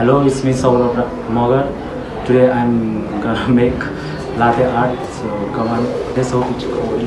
Hello, it's me Saurabh Mogar. Today I'm gonna make latte art. So come on, let's hope it's cool.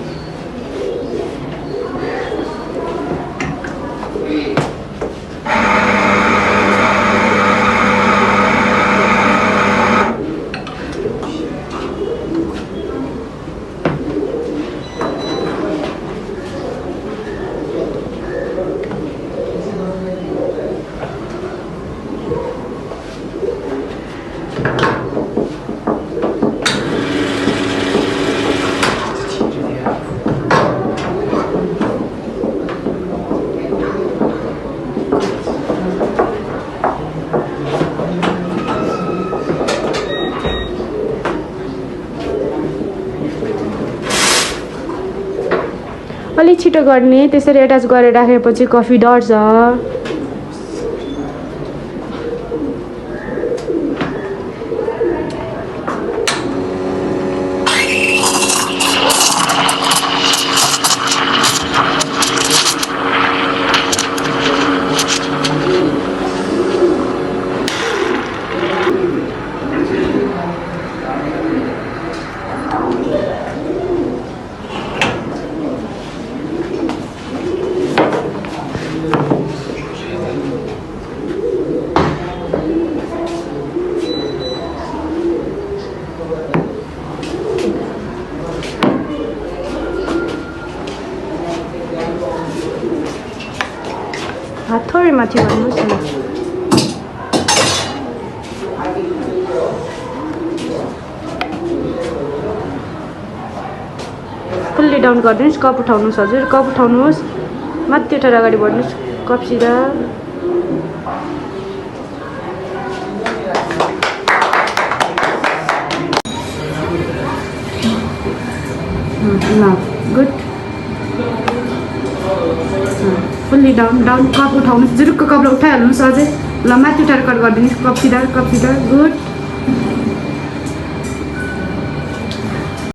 अलि छिटो गर्ने त्यसरी attach गरेर राखेपछि coffee डढ्छ हात थोरै माथि गर्नुहोस् न फुल्ली डाउन गरिदिनुहोस् कप उठाउनुहोस् हजुर कप उठाउनुहोस् माथि उठाएर अगाडि बढ्नुहोस् कप सिधा ल good fully down down cup उठाउनुहोस् जुरुक्क कपलाई उठाइहाल्नुहोस् अझै ल माथि उठाएर कट गरिदिनुहोस् कप सिधा गुड